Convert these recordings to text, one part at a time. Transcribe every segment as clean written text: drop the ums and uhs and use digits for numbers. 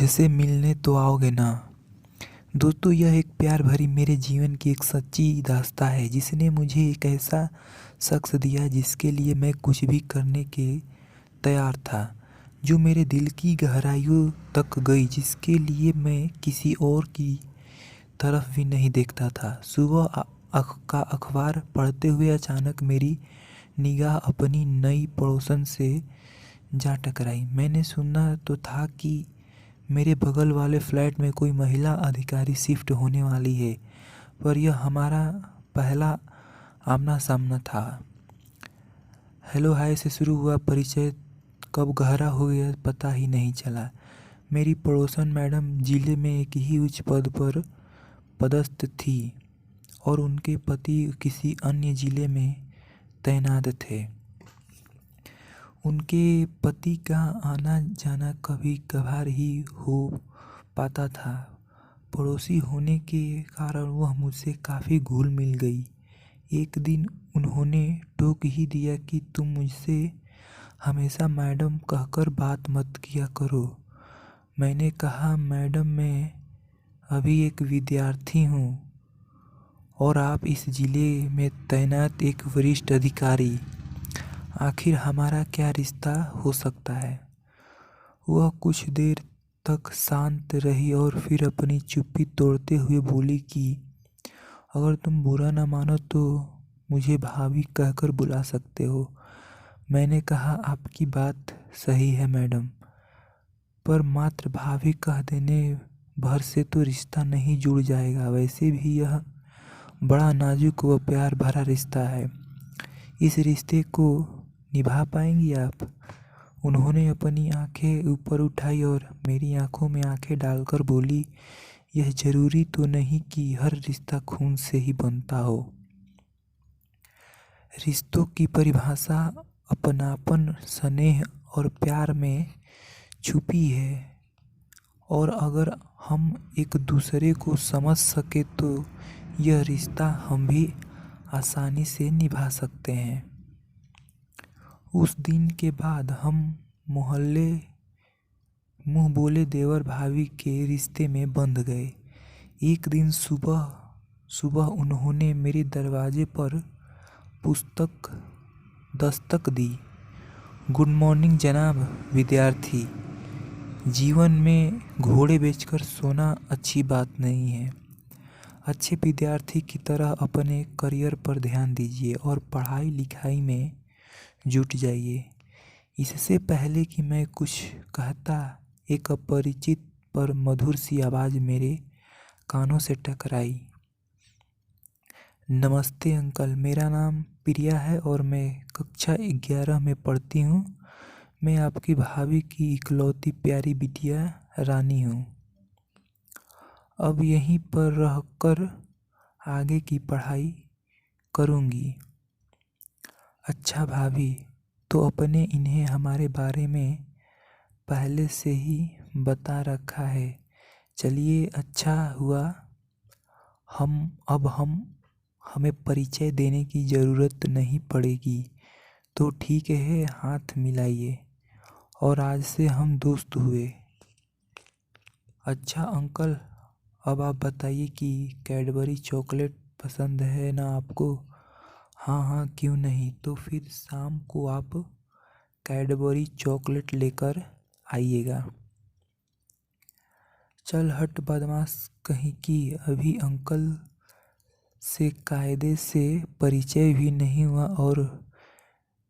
मुझसे मिलने तो आओगे ना। दोस्तों, यह एक प्यार भरी मेरे जीवन की एक सच्ची दास्तां है जिसने मुझे एक ऐसा शख्स दिया जिसके लिए मैं कुछ भी करने के तैयार था, जो मेरे दिल की गहराइयों तक गई, जिसके लिए मैं किसी और की तरफ भी नहीं देखता था। सुबह का अखबार पढ़ते हुए अचानक मेरी निगाह अपनी नई पड़ोसन से जा टकराई। मैंने सुना तो था कि मेरे बगल वाले फ्लैट में कोई महिला अधिकारी शिफ्ट होने वाली है, पर यह हमारा पहला आमना सामना था। हेलो हाय से शुरू हुआ परिचय कब गहरा हो गया पता ही नहीं चला। मेरी पड़ोसन मैडम जिले में एक ही उच्च पद पर पदस्थ थी और उनके पति किसी अन्य जिले में तैनात थे। उनके पति का आना जाना कभी कभार ही हो पाता था। पड़ोसी होने के कारण वह मुझसे काफ़ी घुल मिल गई। एक दिन उन्होंने टोक ही दिया कि तुम मुझसे हमेशा मैडम कहकर बात मत किया करो। मैंने कहा, मैडम, मैं अभी एक विद्यार्थी हूँ और आप इस जिले में तैनात एक वरिष्ठ अधिकारी। आखिर हमारा क्या रिश्ता हो सकता है। वह कुछ देर तक शांत रही और फिर अपनी चुप्पी तोड़ते हुए बोली कि अगर तुम बुरा ना मानो तो मुझे भाभी कहकर बुला सकते हो। मैंने कहा, आपकी बात सही है मैडम, पर मात्र भाभी कह देने भर से तो रिश्ता नहीं जुड़ जाएगा। वैसे भी यह बड़ा नाजुक व प्यार भरा रिश्ता है। इस रिश्ते को निभा पाएंगी आप? उन्होंने अपनी आंखें ऊपर उठाई और मेरी आंखों में आंखें डालकर बोली, यह जरूरी तो नहीं कि हर रिश्ता खून से ही बनता हो। रिश्तों की परिभाषा अपनापन, स्नेह और प्यार में छुपी है, और अगर हम एक दूसरे को समझ सके तो यह रिश्ता हम भी आसानी से निभा सकते हैं। उस दिन के बाद हम मोहल्ले मुंह बोले देवर भाभी के रिश्ते में बंध गए। एक दिन सुबह सुबह उन्होंने मेरे दरवाजे पर पुस्तक दस्तक दी। गुड मॉर्निंग जनाब विद्यार्थी। जीवन में घोड़े बेचकर सोना अच्छी बात नहीं है। अच्छे विद्यार्थी की तरह अपने करियर पर ध्यान दीजिए और पढ़ाई लिखाई में जुट जाइए। इससे पहले कि मैं कुछ कहता, एक अपरिचित पर मधुर सी आवाज़ मेरे कानों से टकराई। नमस्ते अंकल, मेरा नाम प्रिया है और मैं कक्षा 11 में पढ़ती हूँ। मैं आपकी भाभी की इकलौती प्यारी बिटिया रानी हूँ। अब यहीं पर रहकर आगे की पढ़ाई करूँगी। अच्छा भाभी, तो अपने इन्हें हमारे बारे में पहले से ही बता रखा है। चलिए, अच्छा हुआ हमें परिचय देने की ज़रूरत नहीं पड़ेगी। तो ठीक है, हाथ मिलाइए और आज से हम दोस्त हुए। अच्छा अंकल, अब आप बताइए कि कैडबरी चॉकलेट पसंद है ना आपको? हाँ हाँ, क्यों नहीं। तो फिर शाम को आप कैडबरी चॉकलेट लेकर आइएगा। चल हट बदमाश कहीं की, अभी अंकल से कायदे से परिचय भी नहीं हुआ और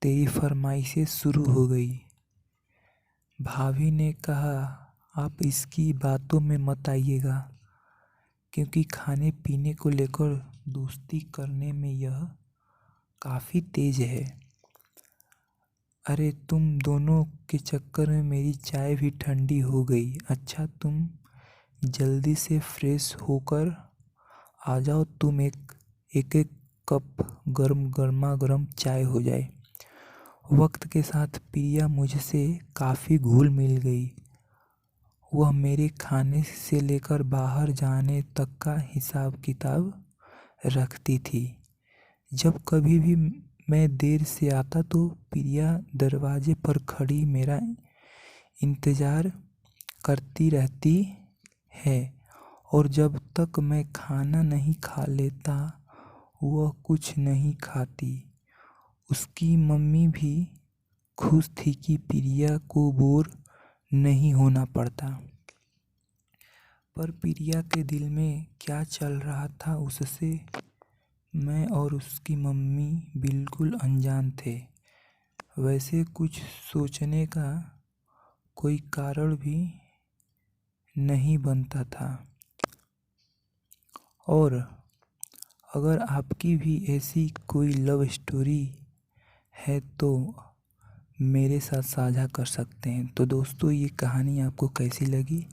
तेरी फरमाइशें शुरू हो गई। भाभी ने कहा, आप इसकी बातों में मत आइएगा, क्योंकि खाने पीने को लेकर दोस्ती करने में यह काफ़ी तेज है। अरे तुम दोनों के चक्कर में मेरी चाय भी ठंडी हो गई। अच्छा, तुम जल्दी से फ्रेश होकर आ जाओ, तुम एक एक कप गर्मा गर्म चाय हो जाए। वक्त के साथ प्रिया मुझसे काफ़ी घुल मिल गई। वह मेरे खाने से लेकर बाहर जाने तक का हिसाब किताब रखती थी। जब कभी भी मैं देर से आता तो प्रिया दरवाजे पर खड़ी मेरा इंतज़ार करती रहती है और जब तक मैं खाना नहीं खा लेता वह कुछ नहीं खाती। उसकी मम्मी भी खुश थी कि प्रिया को बोर नहीं होना पड़ता। पर प्रिया के दिल में क्या चल रहा था उससे मैं और उसकी मम्मी बिल्कुल अनजान थे। वैसे कुछ सोचने का कोई कारण भी नहीं बनता था। और अगर आपकी भी ऐसी कोई लव स्टोरी है तो मेरे साथ साझा कर सकते हैं। तो दोस्तों, ये कहानी आपको कैसी लगी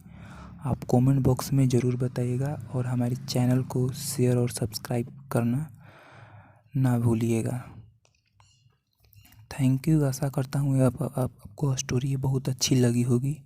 आप कमेंट बॉक्स में ज़रूर बताइएगा और हमारे चैनल को शेयर और सब्सक्राइब करना ना भूलिएगा। Thank you. आशा करता हूँ आपको स्टोरी बहुत अच्छी लगी होगी।